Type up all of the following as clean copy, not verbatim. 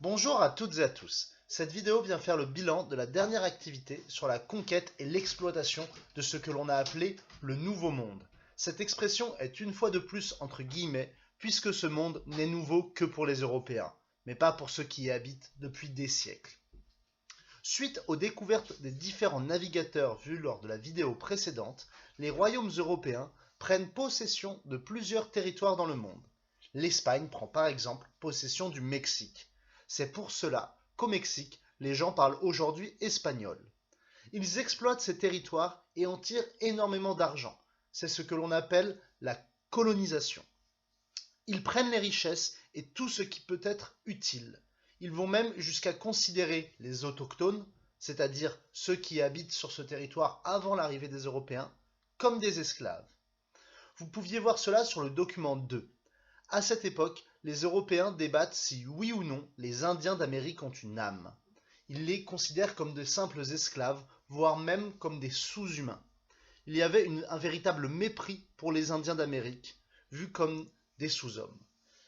Bonjour à toutes et à tous. Cette vidéo vient faire le bilan de la dernière activité sur la conquête et l'exploitation de ce que l'on a appelé le Nouveau Monde. Cette expression est une fois de plus entre guillemets, puisque ce monde n'est nouveau que pour les Européens, mais pas pour ceux qui y habitent depuis des siècles. Suite aux découvertes des différents navigateurs vus lors de la vidéo précédente, les royaumes européens prennent possession de plusieurs territoires dans le monde. L'Espagne prend par exemple possession du Mexique. C'est pour cela qu'au Mexique, les gens parlent aujourd'hui espagnol. Ils exploitent ces territoires et en tirent énormément d'argent. C'est ce que l'on appelle la colonisation. Ils prennent les richesses et tout ce qui peut être utile. Ils vont même jusqu'à considérer les autochtones, c'est-à-dire ceux qui habitent sur ce territoire avant l'arrivée des Européens, comme des esclaves. Vous pouviez voir cela sur le document 2. À cette époque, les Européens débattent si oui ou non les Indiens d'Amérique ont une âme. Ils les considèrent comme de simples esclaves, voire même comme des sous-humains. Il y avait un véritable mépris pour les Indiens d'Amérique, vus comme des sous-hommes.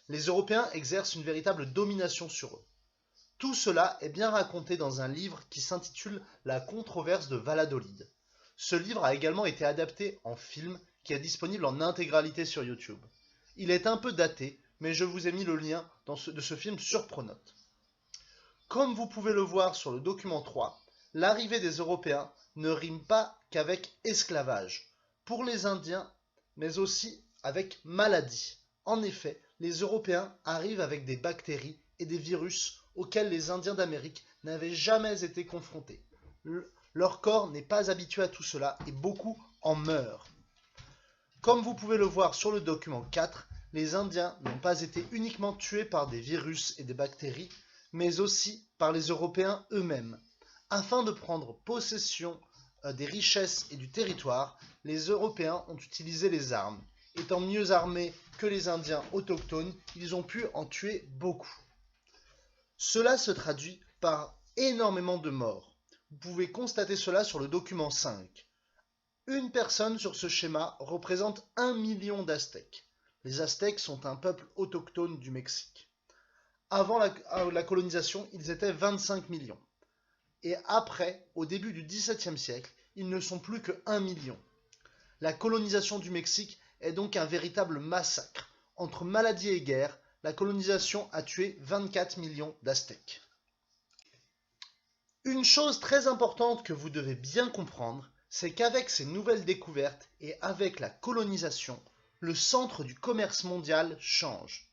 Les Européens exercent une véritable domination sur eux. Tout cela est bien raconté dans un livre qui s'intitule La controverse de Valladolid. Ce livre a également été adapté en film qui est disponible en intégralité sur YouTube. Il est un peu daté, mais je vous ai mis le lien de ce film sur Pronote. Comme vous pouvez le voir sur le document 3, l'arrivée des Européens ne rime pas qu'avec esclavage, pour les Indiens, mais aussi avec maladie. En effet, les Européens arrivent avec des bactéries et des virus auxquels les Indiens d'Amérique n'avaient jamais été confrontés. Leur corps n'est pas habitué à tout cela et beaucoup en meurent. Comme vous pouvez le voir sur le document 4, les Indiens n'ont pas été uniquement tués par des virus et des bactéries, mais aussi par les Européens eux-mêmes. Afin de prendre possession des richesses et du territoire, les Européens ont utilisé les armes. Étant mieux armés que les Indiens autochtones, ils ont pu en tuer beaucoup. Cela se traduit par énormément de morts. Vous pouvez constater cela sur le document 5. Une personne sur ce schéma représente 1 million d'Aztèques. Les Aztèques sont un peuple autochtone du Mexique. Avant la colonisation, ils étaient 25 millions. Et après, au début du XVIIe siècle, ils ne sont plus que 1 million. La colonisation du Mexique est donc un véritable massacre. Entre maladie et guerre, la colonisation a tué 24 millions d'Aztèques. Une chose très importante que vous devez bien comprendre, c'est qu'avec ces nouvelles découvertes et avec la colonisation, le centre du commerce mondial change.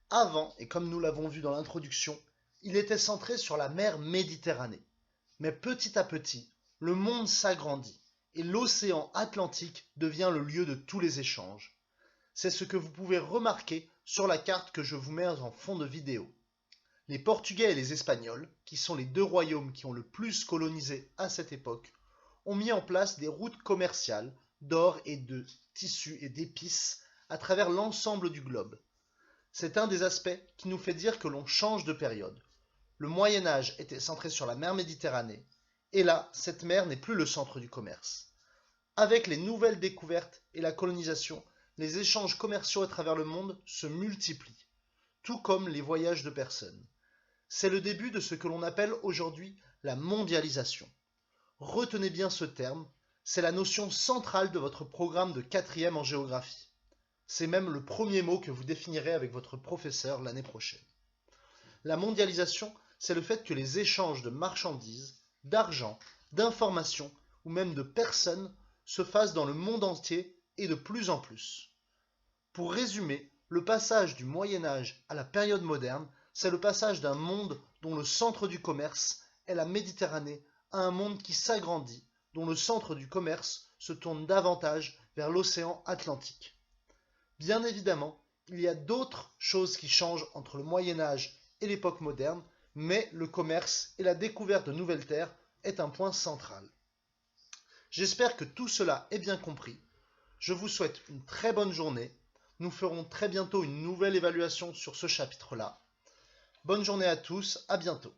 Avant, et comme nous l'avons vu dans l'introduction, il était centré sur la mer Méditerranée. Mais petit à petit, le monde s'agrandit et l'océan Atlantique devient le lieu de tous les échanges. C'est ce que vous pouvez remarquer sur la carte que je vous mets en fond de vidéo. Les Portugais et les Espagnols, qui sont les deux royaumes qui ont le plus colonisé à cette époque, ont mis en place des routes commerciales d'or et de tissus et d'épices à travers l'ensemble du globe. C'est un des aspects qui nous fait dire que l'on change de période. Le Moyen-Âge était centré sur la mer Méditerranée, et là, cette mer n'est plus le centre du commerce. Avec les nouvelles découvertes et la colonisation, les échanges commerciaux à travers le monde se multiplient, tout comme les voyages de personnes. C'est le début de ce que l'on appelle aujourd'hui la mondialisation. Retenez bien ce terme, c'est la notion centrale de votre programme de 4e en géographie. C'est même le premier mot que vous définirez avec votre professeur l'année prochaine. La mondialisation, c'est le fait que les échanges de marchandises, d'argent, d'informations ou même de personnes se fassent dans le monde entier et de plus en plus. Pour résumer, le passage du Moyen-Âge à la période moderne, c'est le passage d'un monde dont le centre du commerce est la Méditerranée à un monde qui s'agrandit, dont le centre du commerce se tourne davantage vers l'océan Atlantique. Bien évidemment, il y a d'autres choses qui changent entre le Moyen-Âge et l'époque moderne, mais le commerce et la découverte de nouvelles terres est un point central. J'espère que tout cela est bien compris. Je vous souhaite une très bonne journée. Nous ferons très bientôt une nouvelle évaluation sur ce chapitre-là. Bonne journée à tous, à bientôt.